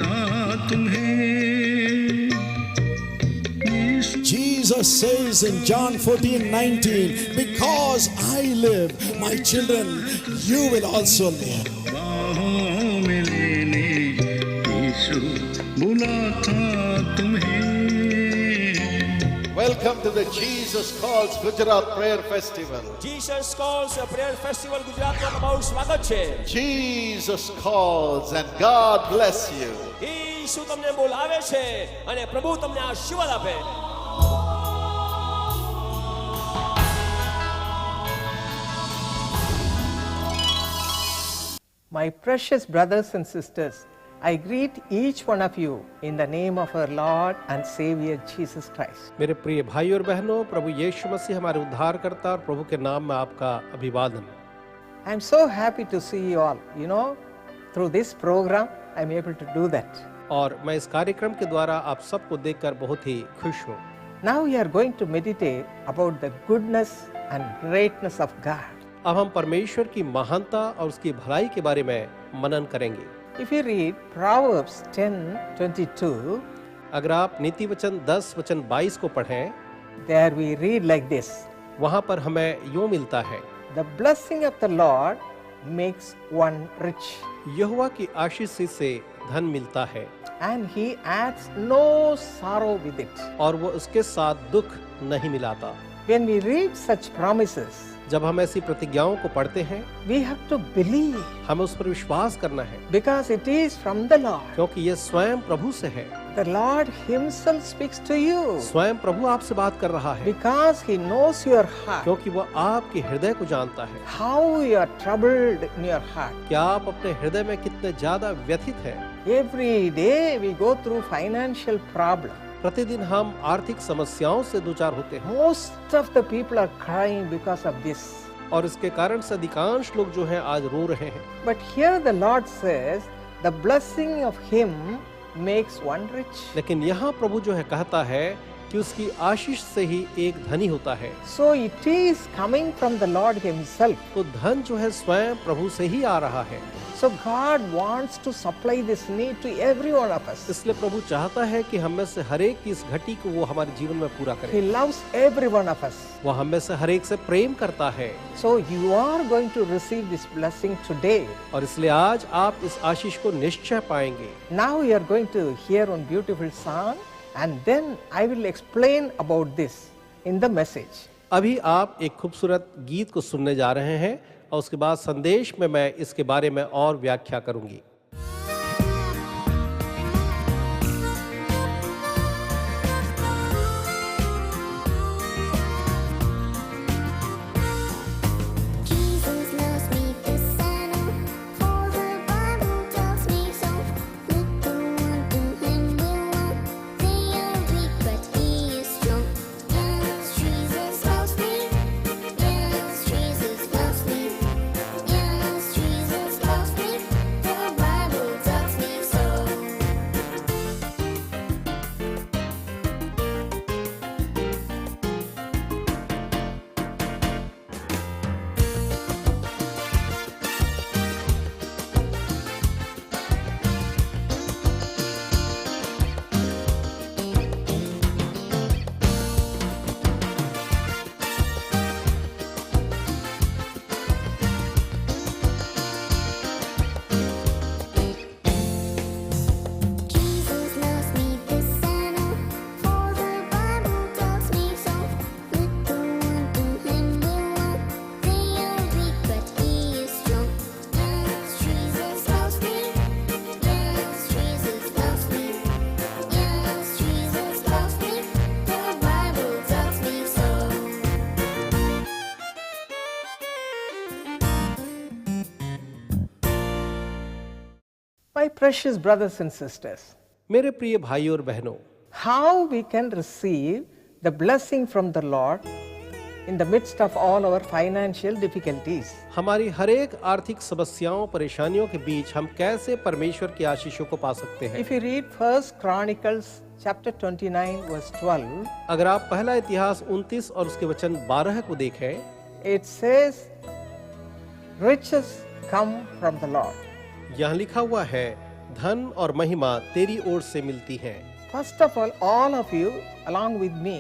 था तुम्हें। Jesus says in John 14:19, because I live, my children, you will also live. बाहों में लेने यीशु बुला था तुम्हें। Welcome to the Jesus Calls Gujarat Prayer Festival. Jesus Calls Prayer Festival ગુજરાતમાં તમારું સ્વાગત છે. Jesus calls and God bless you. ઈસુ તમને બોલાવે છે અને પ્રભુ તમને આશીર્વાદ આપે. My precious brothers and sisters, I greet each one of you in the name of our Lord and Savior Jesus Christ. मेरे प्रिय भाई और बहनों, प्रभु यीशु मसीह हमारे उद्धारकर्ता और प्रभु के नाम में आपका अभिवादन। I am so happy to see you all. You know, through this program, I am able to do that. और मैं इस कार्यक्रम के द्वारा आप सबको देखकर बहुत ही खुश हूँ। Now we are going to meditate about the goodness and greatness of God. अब हम परमेश्वर की महानता और उसकी भलाई के बारे में मनन करेंगे। If you read Proverbs 10:22, अगर आप नीति वचन 10 वचन 22 को पढ़ें, there we read like this: वहाँ पर हमें यूँ मिलता है, The blessing of the Lord makes one rich, यहोवा की आशीष से धन मिलता है and he adds no sorrow with it. और वो उसके साथ दुख नहीं मिलाता। When we read such promises, जब हम ऐसी प्रतिज्ञाओं को पढ़ते हैं, we have to believe, हमें उस पर विश्वास करना है, because it is from the Lord. क्योंकि ये स्वयं प्रभु से है। The Lord himself speaks to you, स्वयं प्रभु आपसे बात कर रहा है, because he knows your heart, क्योंकि वो आपके हृदय को जानता है, how you are troubled in your heart. कि आप अपने हृदय में कितने ज्यादा व्यथित हैं। Every day we go through financial problem. प्रतिदिन हम आर्थिक समस्याओं से दो चार होते हैं Most of the people are crying because of this. और इसके कारण से अधिकांश लोग जो हैं आज रो रहे हैं। But here the Lord says, the blessing of him makes one rich. लेकिन यहाँ प्रभु जो है कहता है कि उसकी आशीष से ही एक धनी होता है। So it is coming from the Lord himself. तो धन जो है स्वयं प्रभु से ही आ रहा है। So God wants to supply this need to every one of us. इसलिए प्रभु चाहता है कि हम में से हर एक की इस घटी को वो हमारे जीवन में पूरा He करे। loves every one of us. वो हम में से हर एक से प्रेम करता है So you are going to receive this blessing today. और इसलिए आज आप इस आशीष को निश्चय पाएंगे। Now we are going to hear one beautiful song, and then I will explain about this in the message. अभी आप एक खूबसूरत गीत को सुनने जा रहे हैं और उसके बाद संदेश में मैं इसके बारे में और व्याख्या करूंगी। Jesus loves me, this I know, for the Bible tells me so. Little one to him will run, they are weak but he is strong. Yes, Jesus loves me, yes, Jesus loves me, yes, Jesus loves me, the Bible tells me so. Jesus loves me, this I know, for the Bible tells me so. Little one to him will run, they are weak but he is strong. Yes, Jesus loves me, yes, Jesus loves me, yes, Jesus loves me, the Bible tells me so. My precious brothers and sisters, मेरे प्रिय भाई और बहनों, how we can receive the blessing from the Lord in the midst of all our financial difficulties. हमारी हर एक आर्थिक समस्याओं परेशानियों के बीच हम कैसे परमेश्वर की आशीषों को पा सकते हैं। If you read 1 Chronicles chapter 29 verse 12, अगर आप पहला इतिहास 29 और उसके वचन 12 को देखें, it says, riches come from the Lord. यहाँ लिखा हुआ है धन और महिमा तेरी ओर से मिलती हैं। First of all of you, along with me,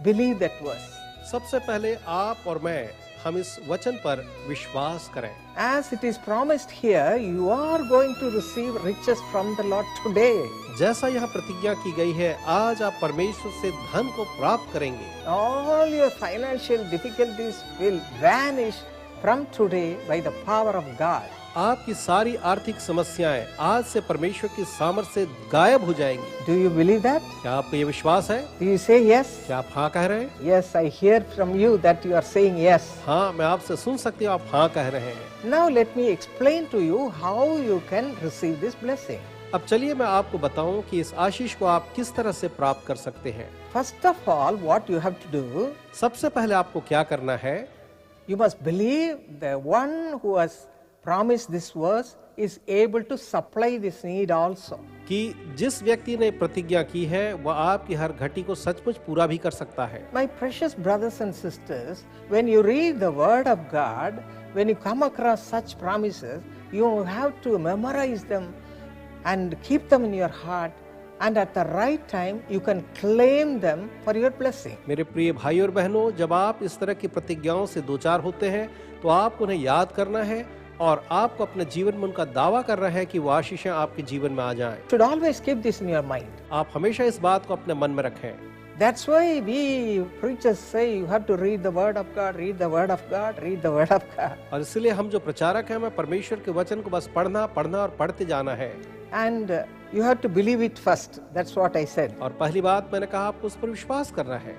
believe that verse. सबसे पहले आप और मैं हम इस वचन पर विश्वास करें। As it is promised here, you are going to receive riches from the Lord today. जैसा यहाँ प्रतिज्ञा की गई है, आज आप परमेश्वर से धन को प्राप्त करेंगे। All your financial difficulties will vanish from today by the power of God. आपकी सारी आर्थिक समस्याएं आज से परमेश्वर की सामर्थ्य से गायब हो जाएंगी। Do you believe that? क्या आपको ये विश्वास है? Do you say yes? क्या आप हाँ कह रहे हैं? Yes, I hear from you that you are saying yes. हाँ, मैं आपसे सुन सकती हूँ, आप हाँ कह रहे हैं। Now let me explain to you how you can receive this blessing. अब चलिए मैं आपको बताऊं कि इस आशीष को आप किस तरह से प्राप्त कर सकते हैं। First of all, what you have to do, सबसे पहले आपको क्या करना है? you must believe the one who has promised this verse is able to supply this need also. कि जिस व्यक्ति ने प्रतिज्ञा की है वह आपकी हर घटी को सचमुच पूरा भी कर सकता है। My precious brothers and sisters, when you read the word of God, when you come across such promises, you have to memorize them and keep them in your heart, and at the right time you can claim them for your blessing. मेरे प्रिय भाई और बहनों, जब आप इस तरह की प्रतिज्ञाओं से दो चार होते हैं तो आपको उन्हें याद करना है और आपको अपने जीवन में उनका दावा करना है कि वो आशीषें आपके जीवन में आ जाएं। You should always keep this in your mind. आप हमेशा इस बात को अपने मन में रखें। That's why we preachers say you have to read the word of God, read the word of God, read the word of God. और इसलिए हम जो प्रचारक हैं, हमें परमेश्वर के वचन को बस पढ़ना और पढ़ते जाना है। And you have to believe it first. That's what I said. और पहली बात मैंने कहा, आपको उस पर विश्वास करना है।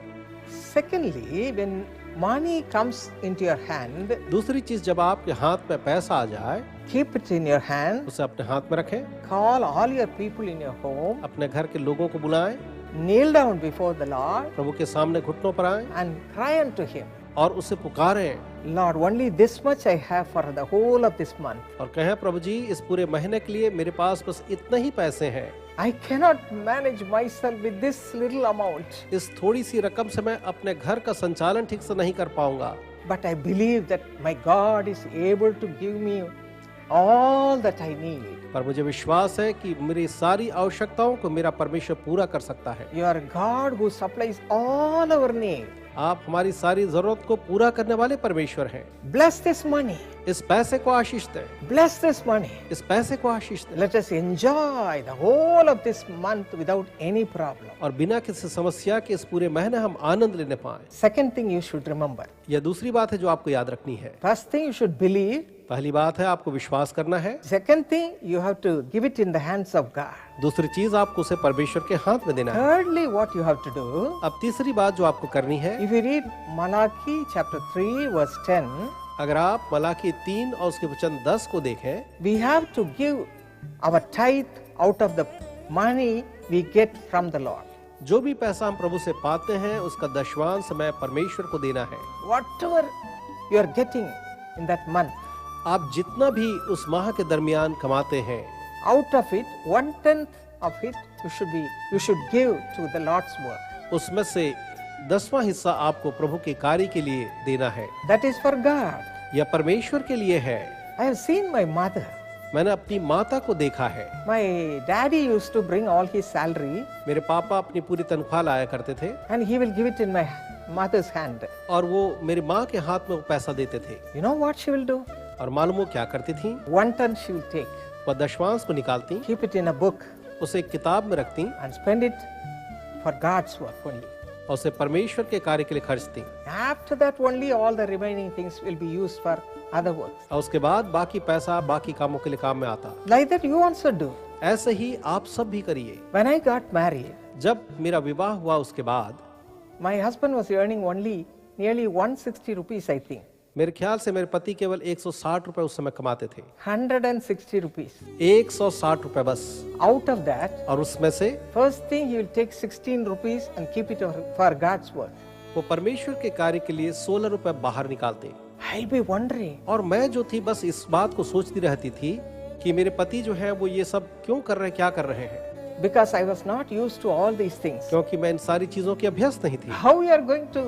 Secondly, when money comes into your hand, दूसरी चीज, जब आपके हाथ में पैसा आ जाए, keep it in your hand. उसे अपने हाथ में रखें। Call all your people in your home. अपने घर के लोगों को बुलाएं, Kneel down before the Lord प्रभु के सामने घुटनों पर आएं and cry unto Him. और उसे पुकारें Lord, only this much I have for the whole of this month. और कहें, प्रभु जी, इस पूरे महीने के लिए मेरे पास बस इतना ही पैसे हैं। I cannot manage myself with this little amount. इस थोड़ी सी रकम से मैं अपने घर का संचालन ठीक से नहीं कर पाऊंगा, But I believe that my God is able to give me all that I need. पर मुझे विश्वास है कि मेरी सारी आवश्यकताओं को मेरा परमेश्वर पूरा कर सकता है। You are God who supplies all our need. आप हमारी सारी जरूरत को पूरा करने वाले परमेश्वर हैं। Bless this money. इस पैसे को आशीष दें, Bless this money. इस पैसे को आशीष दें Let us enjoy the whole of this month without any problem. और बिना किसी समस्या के इस पूरे महीने हम आनंद लेने पाएं। Second thing you should remember. यह दूसरी बात है जो आपको याद रखनी है। First thing you should believe. पहली बात है आपको विश्वास करना है। Second thing you have to give it in the hands of God. दूसरी चीज, आपको उसे परमेश्वर के हाथ में देना है। Thirdly, what you have to do. अब तीसरी बात जो आपको करनी है, If you read Malachi chapter 3 verse 10, अगर आप मलाकी 3 और उसके वचन 10 को देखें, we have to give our tithe out of the money we get from the Lord. जो भी पैसा हम प्रभु से पाते हैं उसका दशवांश हमें परमेश्वर को देना है। Whatever you are getting in that month, आप जितना भी उस माह के दरमियान कमाते हैं, out of it 1/10 of it you should give to the Lord's work. उसमें से 10वां हिस्सा आपको प्रभु के कार्य के लिए देना है। That is for God. यह परमेश्वर के लिए है। I have seen my mother. मैंने अपनी माता को देखा है। My daddy used to bring all his salary मेरे पापा अपनी पूरी तनख्वाह लाया करते थे and he will give it in my mother's hand. और वो मेरी माँ के हाथ में वो पैसा देते थे। You know what she will do? और मालूम वो क्या करती थी? 1/10 she will take, वह दशवांश को निकालती, keep it in a book उसे एक किताब में रखती and spend it for God's work only. और उसे परमेश्वर के कार्य के लिए खर्चती। After that only all the remaining things will be used for other works. और उसके बाद बाकी पैसा बाकी कामों के लिए काम में आता। Like that you also do. ऐसे ही आप सब भी करिए। When I got married, जब मेरा विवाह हुआ उसके बाद my husband was earning only nearly 160 rupees, I think. मेरे ख्याल से मेरे पति केवल 160 रुपए उस समय कमाते थे। 160 rupees. 160 रुपए बस। Out of that, और उसमें से first thing he will take 16 rupees and keep it for God's work. वो परमेश्वर के कार्य के लिए 16 रुपए बाहर निकालते। I'll be wondering, और मैं जो थी बस इस बात को सोचती रहती थी कि मेरे पति जो है वो ये सब क्यों कर रहे हैं, क्या कर रहे हैं, because I was not used to all these things. क्योंकि मैं इन सारी चीजों की अभ्यस्त नहीं थी। How we are going to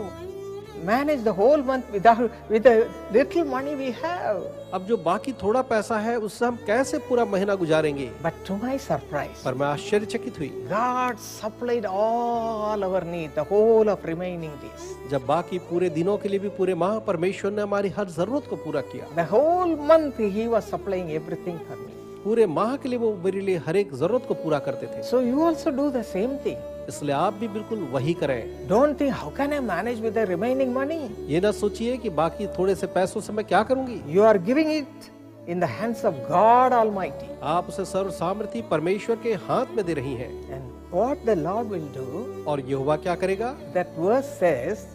manage the whole month with the little money we have. अब जो बाकी थोड़ा पैसा है उससे हम कैसे पूरा महीना गुजारेंगे? But to my surprise, पर मैं आश्चर्यचकित हुई God supplied all our need, the whole of remaining days. जब बाकी पूरे दिनों के लिए भी पूरे माह परमेश्वर ने हमारी हर जरूरत को पूरा किया। The whole month He was supplying everything for me. पूरे माह के लिए वो मेरे लिए हर एक जरूरत को पूरा करते थे। So you also do the same thing. इसलिए आप भी बिल्कुल वही करें। Don't think, how can I manage with the remaining money? ये ना सोचिए कि बाकी थोड़े से पैसों से मैं क्या करूंगी। You are giving it in the hands of God Almighty. आप उसे सर्व सामर्थी परमेश्वर के हाथ में दे रही हैं। And what the Lord will do, और यहोवा क्या करेगा? that verse says,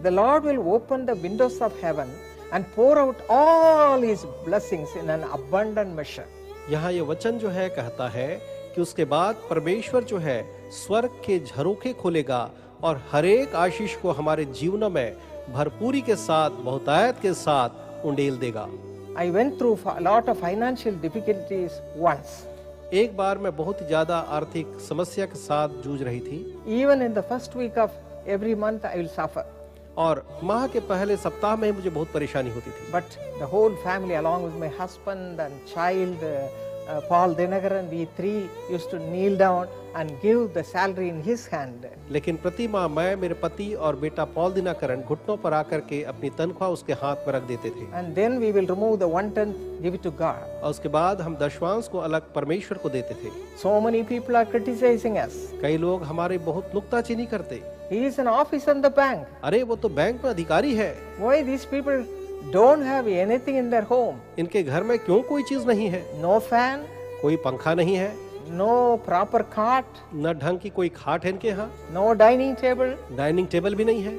the Lord will open the windows of heaven and pour out all His blessings in an abundant measure. यहाँ ये वचन जो है कहता है कि उसके बाद परमेश्वर जो है स्वर्ग के झरोखे खोलेगा और हर एक आशीष को हमारे जीवनों में भरपूरी के साथ, बहुतायत के साथ उंडेल देगा। I went through a lot of financial difficulties once. एक बार मैं बहुत ही ज्यादा आर्थिक समस्या के साथ जूझ रही थी। Even in the first week of every month I will suffer. और माह के पहले सप्ताह में ही मुझे बहुत परेशानी होती थी। But the whole family along with my husband and child, Paul Dinagaran, we three used to kneel down and give the salary in his hand. लेकिन प्रति माह मैं, मेरे पति और बेटा पॉल दिनाकरण घुटनों पर आकर के अपनी तनख्वाह उसके हाथ में रख देते थे। And then we will remove the 1/10, give it to God. और उसके बाद हम दशवांश को अलग परमेश्वर को देते थे। So many people are criticizing us. कई लोग हमारे बहुत नुक्ताचीनी करते। He is an officer in the bank. अरे वो तो बैंक में अधिकारी है। Why these people don't have anything in their home? इनके घर में क्यों कोई चीज नहीं है? No fan, कोई पंखा नहीं है, no proper cot, न ढंग की कोई खाट है इनके यहाँ, no dining table, dining table भी नहीं है,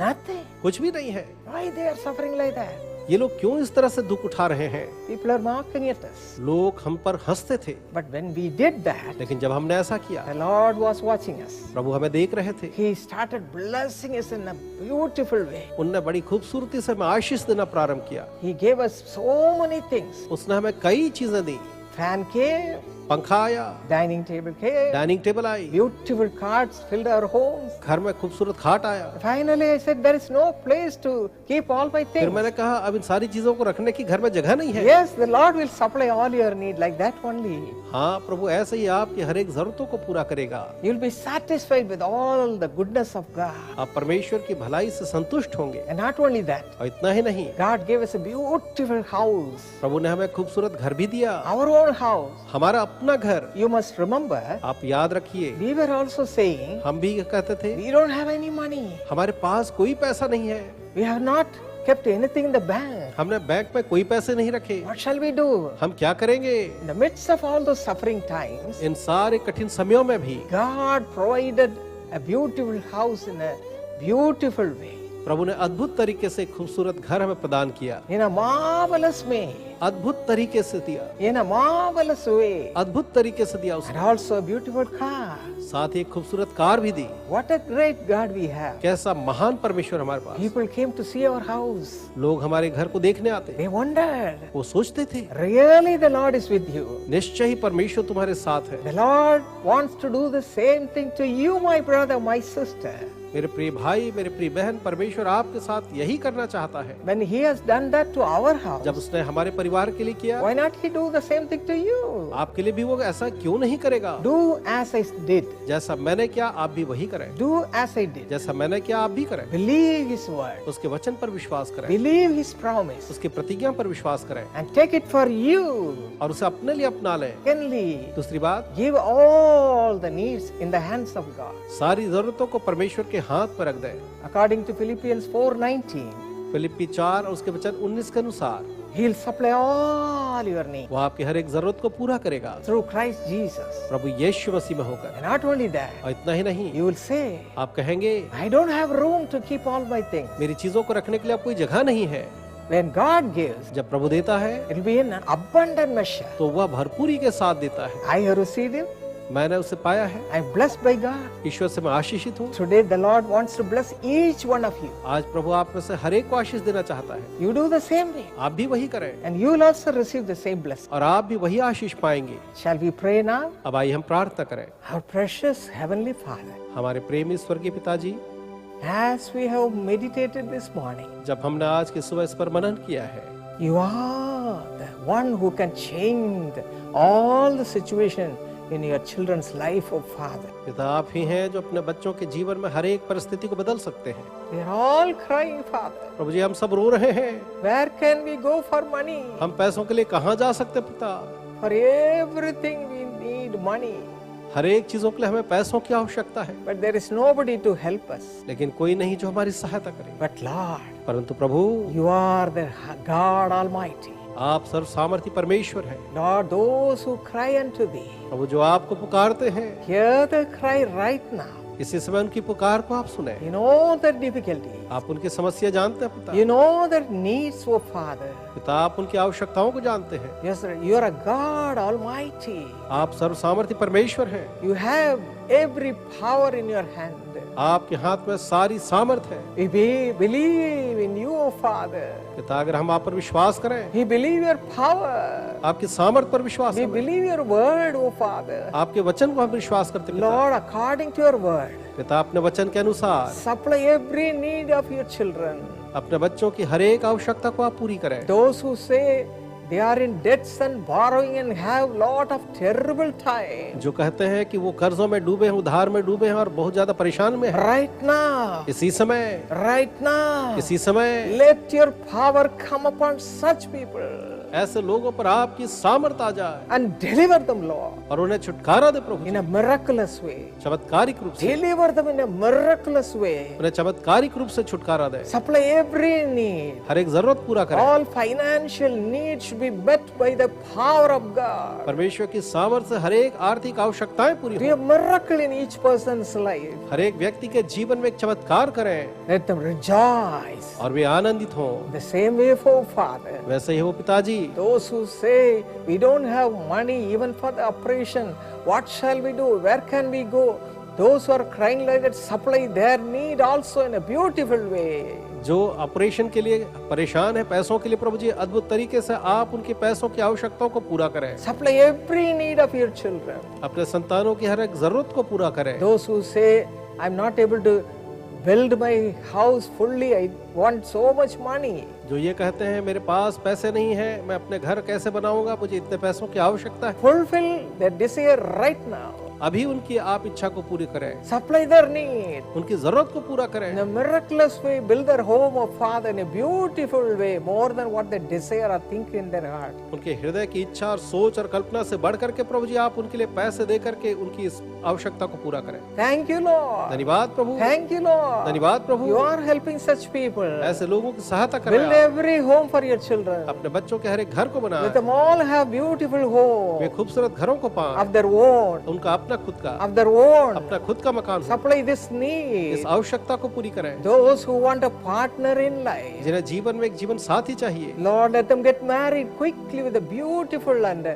nothing. कुछ भी नहीं है। Why they are suffering like that? ये लोग क्यों इस तरह से दुख उठा रहे हैं? People are mocking at us. लोग हम पर हंसते थे। But when we did that, लेकिन जब हमने ऐसा किया, the Lord was watching us. प्रभु हमें देख रहे थे। He started blessing us in a beautiful way. उनने बड़ी खूबसूरती से हमें आशीष देना प्रारंभ किया। He gave us so many things. उसने हमें कई चीजें दी। Fan came, पंखा आया, dining table came, dining table I, beautiful carts filled our homes. घर में खूबसूरत खाट आया। Finally, I said, there is no place to keep all my फिर things. मैंने कहा अब इन सारी चीजों को रखने की घर में जगह नहीं है। Yes, the Lord will supply all your need like that only. हाँ प्रभु ऐसे ही आपकी हर एक जरूरतों को पूरा करेगा। You'll be satisfied with all the goodness of God. आप परमेश्वर की भलाई से संतुष्ट होंगे। And not only that, और इतना ही नहीं, God gave us a beautiful house, प्रभु ने हमें खूबसूरत घर भी दिया, our own house. हमारा अपना घर। You must remember, आप याद रखिए, we were also saying, हम भी कहते थे we don't have any money. हमारे पास कोई पैसा नहीं है, We have not kept anything in the bank. हमने बैंक में कोई पैसे नहीं रखे, What shall we do? हम क्या करेंगे? In the midst of all those suffering times, इन सारे कठिन समयों में भी God provided a beautiful house in a beautiful way, प्रभु ने अद्भुत तरीके से खूबसूरत घर हमें प्रदान किया। in a marvelous way, अद्भुत तरीके से दिया, in a marvelous way, अद्भुत तरीके से दिया and उसने। also a beautiful car. साथ ही एक खूबसूरत कार भी दी। What a great God we have. कैसा महान परमेश्वर हमारे पास। People came to see our house. लोग हमारे घर को देखने आते, They wondered, वो सोचते थे really the Lord is with you. निश्चय ही परमेश्वर तुम्हारे साथ है। The Lord wants to do the same thing to you, my brother, my sister. मेरे प्रिय भाई, मेरे प्रिय बहन, परमेश्वर आपके साथ यही करना चाहता है। When He has done that to our house, जब उसने हमारे परिवार के लिए किया, why not He do the same thing to you? आपके लिए भी वो ऐसा क्यों नहीं करेगा? Do as I did. जैसा मैंने किया आप भी वही करें। Do as I did. जैसा मैंने किया आप भी करें। Believe His word. उसके वचन पर विश्वास करें, Believe His promise. उसकी प्रतिज्ञा पर विश्वास करें And take it for you. और उसे अपने लिए अपना लें। Secondly, दूसरी बात, give all the needs in the hands of God. सारी जरूरतों को परमेश्वर के हाथ पर रख दें। According to Philippians 4:19, फिलिप्पी 4 और उसके वचन 19 के अनुसार He'll supply all your needs वो आपकी हर एक जरूरत को पूरा करेगा through Christ Jesus. प्रभु यीशु मसीह में होकर। And not only that, और इतना ही नहीं, you will say, आप कहेंगे I don't have room to keep all my things. मेरी चीजों को रखने के लिए अब कोई जगह नहीं है। When God gives, जब प्रभु देता है it'll be in an abundant measure. तो वह भरपूरी के साथ देता है। I have received Him. मैंने उसे पाया है, I'm blessed by God. ईश्वर से मैं आशीषित हूँ। Today the Lord wants to bless each one of you. आज प्रभु आप में से हर एक को आशीष देना चाहता है। You do the same way, आप भी वही करें and you will also receive the same blessing. और आप भी वही आशीष पाएंगे। Shall we pray now? अब आइए हम प्रार्थना करें। Our precious Heavenly Father, हमारे प्रेमी स्वर्गीय पिताजी, As we have meditated this morning, जब हमने आज की सुबह इस पर मनन किया है, you are the one who can change all the situation in your children's life, oh Father. पिता आप ही हैं जो अपने बच्चों के जीवन में हर एक परिस्थिति को बदल सकते हैं। They are all crying, Father. प्रभु जी हम सब रो रहे हैं, Where can we go for money? हम पैसों के लिए कहाँ जा सकते हैं पिता? For everything we need money. हर एक चीजों के लिए हमें पैसों की आवश्यकता है, But there is nobody to help us. लेकिन कोई नहीं जो हमारी सहायता करे। But Lord, परंतु प्रभु you are the God Almighty. आप सर्व सामर्थी परमेश्वर हैं। Lord, those who cry unto thee, प्रभु जो आपको पुकारते हैं, hear the cry right now. इसी समय उनकी पुकार को आप सुने। You know the difficulty. आप उनकी समस्या जानते हैं पिता। You know the needs, oh Father. पिता आप उनकी आवश्यकताओं को जानते हैं। Yes, sir. You are a God Almighty. आप सर्व सामर्थी परमेश्वर हैं। You have every power in your hand. आपके हाथ में सारी सामर्थ है। We believe in you, oh Father. पिता अगर हम आप पर विश्वास करें, We believe your power. आपकी सामर्थ पर विश्वास We करें, believe your word, oh Father. आपके वचन को हम विश्वास करते हैं पिता। Lord, according to your word, पिता अपने वचन के अनुसार supply every need of your children. अपने बच्चों की हर एक आवश्यकता को आप पूरी करें। Those who say they are in debts and borrowing and have lot of terrible time. जो कहते हैं कि वो कर्जों में डूबे हैं, उधार में डूबे हैं और बहुत ज्यादा परेशान में हैं, Right now, इसी समय right now, इसी समय let your power come upon such people ऐसे लोगों पर आपकी सामर्थ आ जाए and deliver them, Lord, और उन्हें छुटकारा दे प्रभु in a miraculous way. चमत्कारिक रूप से। Deliver them in a miraculous way. उन्हें चमत्कारिक रूप से छुटकारा दे, Supply every need. हर एक जरूरत पूरा करे। All financial needs should be met by the power of God. परमेश्वर की सामर्थ से हर एक आर्थिक आवश्यकताएं पूरी Be हो। a miracle in each person's life. हर एक व्यक्ति के जीवन में एक चमत्कार करें Let them rejoice. और वे आनंदित हों। The same way for Father. वैसे ही हो पिताजी, Those who say we don't have money even for the operation, what shall we do? Where can we go? Those who are crying like that, supply their need also in a beautiful way. जो operation के लिए परेशान है, पैसों के लिए प्रभु जी अद्भुत तरीके से आप उनके पैसों की आवश्यकताओं को पूरा करें। Supply every need of your children. अपने संतानों की हर एक जरूरत को पूरा करें। Those who say I'm not able to build my house fully, I want so much money. जो ये कहते हैं मेरे पास पैसे नहीं है, मैं अपने घर कैसे बनाऊंगा, मुझे इतने पैसों की आवश्यकता है। Fulfill their desire right now. अभी उनकी आप इच्छा को पूरी करें, Supply their need. उनकी जरूरत को पूरा करें। In a miraculous way, build their home of Father in a beautiful way, more than what they desire or think in their heart. उनके हृदय की इच्छा और सोच और कल्पना से बढ़ करके प्रभु जी आप उनके लिए पैसे दे करके उनकी इस आवश्यकता को पूरा करें। Thank you, Lord. धन्यवाद प्रभु, Thank you, Lord. धन्यवाद प्रभु। You are helping such people. ऐसे लोगों की सहायता Build करें आप। every home for your children. अपने बच्चों के हर एक घर को Let बनाएं, them all have beautiful way home खूबसूरत घरों को पाएं, of their own, उनका अपना खुद का अपना खुद का मकान हो। Supply this इस need. आवश्यकता को पूरी करें। Those who want a partner in life, जिन्हें जीवन में एक जीवन साथी चाहिए, Lord, let them get married quickly with a beautiful and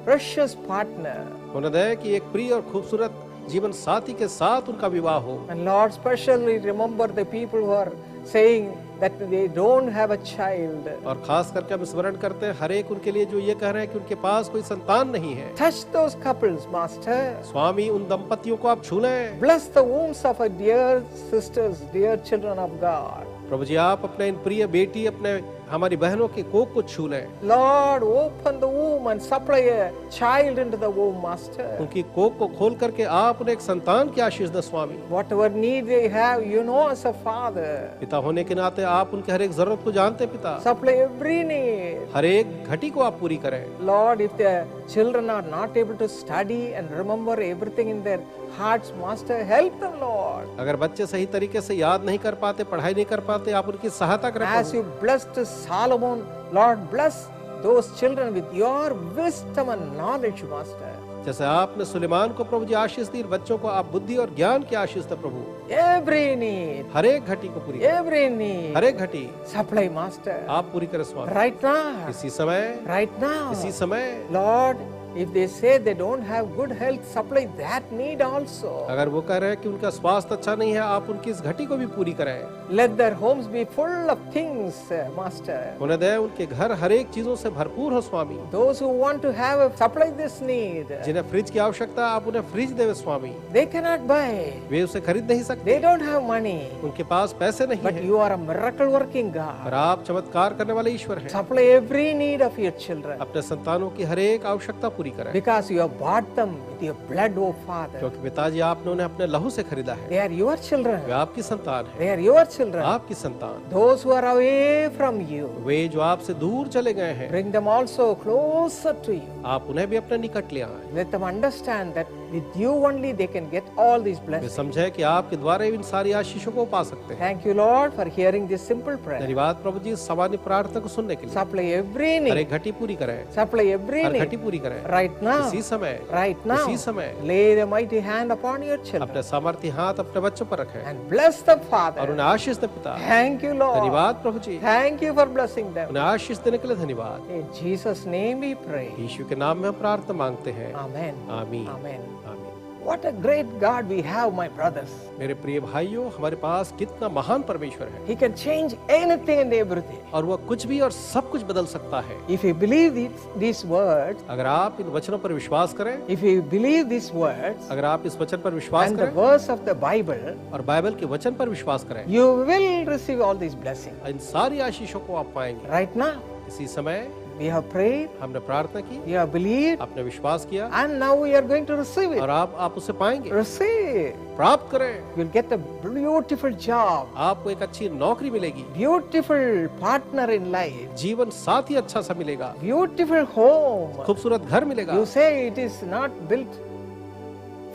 precious partner. उन्हें दे कि एक प्रिय और खूबसूरत जीवन साथी के साथ उनका विवाह हो। And Lord, especially remember the people who are saying that they don't have a child. और खास करके हम स्मरण करते हैं हर एक उनके लिए जो ये कह रहे हैं कि उनके पास कोई संतान नहीं है। Touch those couples, Master. स्वामी उन दंपतियों को आप छू लें। Bless the wombs of our dear sisters, dear children of God. प्रभु जी आप अपने इन प्रिय बेटी, अपने हमारी बहनों के कोख को छू लें। Lord, open the womb and supply a child into the womb, Master. उनकी कोख को खोल करके आप उन्हें एक संतान की आशीष दें स्वामी। Whatever need they have, you know as a father. पिता होने के नाते आप उनके हर एक जरूरत को जानते हैं पिता। Supply every need. हर एक घटी को आप पूरी करें। Lord, if the children are not able to study and remember everything in their hearts, Master, help them, Lord. अगर बच्चे सही तरीके से याद नहीं कर पाते, पढ़ाई नहीं कर पाते, आप उनकी सहायता करें। As you blessed Solomon, Lord, bless those children with your wisdom and knowledge, Master. जैसे आपने सुलेमान को प्रभु जी आशीष दी, बच्चों को आप बुद्धि और ज्ञान की आशीष दे प्रभु। Every need, हर एक घटी को पूरी करें। every need, हर एक घटी supply, Master. आप पूरी करें स्वामी। Right now, इसी समय, right now, इसी समय Lord, If they say they don't have good health, supply that need also. अगर वो कह रहे हैं कि उनका स्वास्थ्य अच्छा नहीं है, आप उनकी इस घटी को भी पूरी करें। Let their homes be full of things, Master. उन्हें दे उनके घर हर एक चीजों से भरपूर हो स्वामी। Those who want to have supply this need, जिन्हें फ्रिज की आवश्यकता है, आप उन्हें फ्रिज देवे स्वामी। they cannot buy. वे उसे खरीद नहीं सकते, They don't have money. उनके पास पैसे नहीं But है, you are a miracle working God. पर आप चमत्कार करने वाले ईश्वर हैं। Supply every need of your children. अपने संतानों की हर एक आवश्यकता पूरी करें, Because you have bought them with your blood, oh Father. क्योंकि पिताजी आपने उन्हें अपने लहू से खरीदा है। They are your way children. आपकी संतान है, They are your children. आपकी संतान। Those who are away from you, वे जो आपसे दूर चले गए हैं, bring them also closer to you. आप उन्हें भी अपने निकट ले आए। Let them understand that with you only they can get all these way blessings. समझे कि आपके द्वारा ही इन सारी आशीषों को पा सकते हैं। Thank you, Lord, for hearing this simple prayer. धन्यवाद प्रभु जी, सामान्य प्रार्थना को सुनने के लिए। Supply every हर need. एक घटी पूरी करें, Supply every हर घटी need. पूरी करें। Right now. इसी समय, Right now. इसी समय Lay the mighty hand upon your children अपने सामर्थ्य हाथ अपने बच्चों पर रखें and bless them, और Father. उन्हें आशीष दे पिता। Thank you, Lord. धन्यवाद प्रभु जी, Thank you for blessing them. उन्हें आशीष देने के लिए धन्यवाद। In Jesus' name we pray. यीशु के नाम में हम प्रार्थना मांगते हैं। Amen. आमीन। Amen. आमीन। What a great God we have, my brothers. मेरे प्रिय भाइयों, हमारे पास कितना महान परमेश्वर है He can change anything and everything. और वह कुछ भी और सब कुछ बदल सकता है। If you believe these words, अगर आप इन वचनों पर विश्वास करें, if you believe these words अगर आप इस वचन पर विश्वास and the करें verse of the Bible, और बाइबल के वचन पर विश्वास करें, you will receive all these blessings. इन सारी आशीषों को आप पाएंगे। Right now, इसी समय we have prayed, हमने प्रार्थना की, we have believed, आपने विश्वास किया and now we are going to receive it. और आप उसे पाएंगे। Receive. प्राप्त करें, You'll get a beautiful job, आपको एक अच्छी नौकरी मिलेगी, beautiful partner in life, जीवन साथी अच्छा सा मिलेगा, beautiful home. खूबसूरत घर मिलेगा। You say it is not built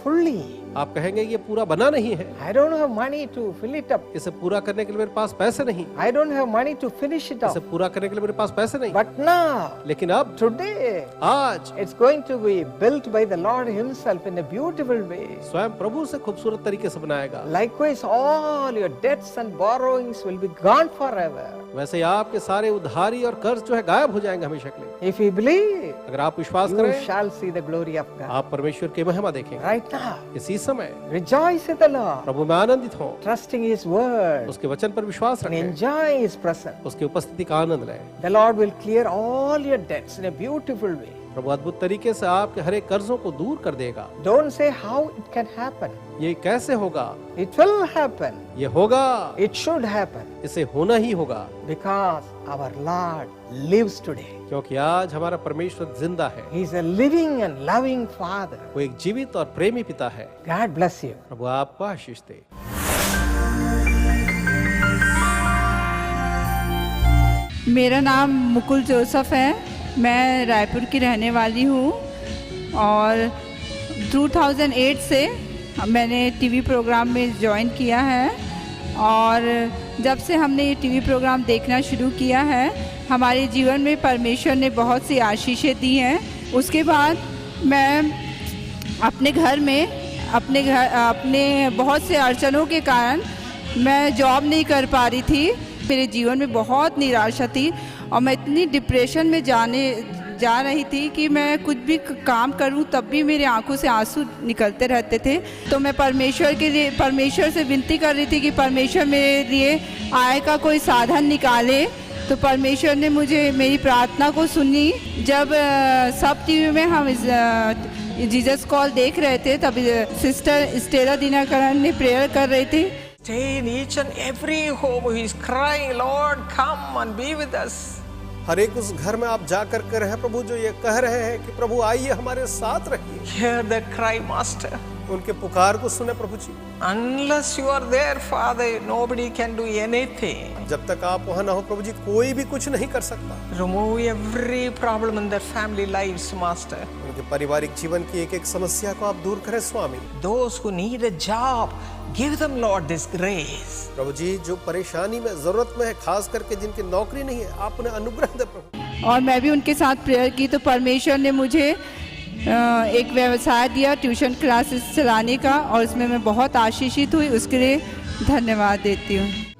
fully. आप कहेंगे ये पूरा बना नहीं है, I don't have money to fill it up. इसे पूरा करने के लिए मेरे पास पैसे नहीं, I don't have money to finish it इसे up. पूरा करने के लिए मेरे पास पैसे नहीं। But now, लेकिन अब today, आज it's going to be built by the Lord Himself in a beautiful way. स्वयं प्रभु से खूबसूरत तरीके से बनाएगा। Likewise, all your debts and borrowings will be gone forever. वैसे ही आपके सारे उधारी और कर्ज जो है गायब हो जाएंगे हमेशा के लिए। If you believe, अगर आप विश्वास you करें, shall see the glory of God. आप परमेश्वर की महिमा देखेंगे। Right now, इसी समय rejoice in the Lord, प्रभु में आनंदित हो, trusting His word, उसके वचन पर विश्वास and रखें, enjoy His presence. उसकी उपस्थिति का आनंद लें। The Lord will clear all your debts in a beautiful way. प्रभु अद्भुत तरीके से आपके हर एक कर्जों को दूर कर देगा। Don't say how it can happen. ये कैसे होगा? It will happen. ये होगा, It should happen. इसे होना ही होगा, Because our Lord lives today. क्योंकि आज हमारा परमेश्वर जिंदा है। He is a living and loving Father. वो एक जीवित और प्रेमी पिता है। God bless you. प्रभु आपको आशीष दे। मेरा नाम मुकुल जोसेफ है। मैं रायपुर की रहने वाली हूँ और 2008 से मैंने टीवी प्रोग्राम में ज्वाइन किया है और जब से हमने ये टीवी प्रोग्राम देखना शुरू किया है, हमारे जीवन में परमेश्वर ने बहुत सी आशीषें दी हैं। उसके बाद मैं अपने घर में अपने बहुत से अड़चनों के कारण मैं जॉब नहीं कर पा रही थी। मेरे जीवन में बहुत निराशा थी और मैं इतनी डिप्रेशन में जा रही थी कि मैं कुछ भी काम करूं तब भी मेरे आंखों से आंसू निकलते रहते थे। तो मैं परमेश्वर से विनती कर रही थी कि परमेश्वर मेरे लिए आय का कोई साधन निकाले। तो परमेश्वर ने मेरी प्रार्थना को सुनी। जब सब टीवी में हम जीसस कॉल देख रहे थे तब सिस्टर स्टेला दिनाकरण ने प्रेयर कर रही थी। Stay in each and every home who is crying, Lord, come and be with us. हर एक उस घर में आप जाकर के रहे प्रभु जो ये कह रहे हैं कि प्रभु आइए हमारे साथ रहिए। Hear that cry, Master. उनके पुकार को सुने प्रभु जी। Unless you are there, Father, nobody can do anything. जब तक आप वहाँ ना हो प्रभु जी, कोई भी कुछ नहीं कर सकता। Remove every problem in their family lives, Master. उनके पारिवारिक जीवन की एक एक समस्या को आप दूर करें स्वामी। Those who need a job, give them, Lord, this grace. प्रभु जी जो परेशानी में जरूरत में है, खास करके जिनकी नौकरी नहीं है, आप उन्हें अनुग्रह दे प्रभु। और मैं भी उनके साथ प्रेयर की तो परमेश्वर ने मुझे एक व्यवसाय दिया ट्यूशन क्लासेस चलाने का और उसमें मैं बहुत आशीषित हुई। उसके लिए धन्यवाद देती हूँ।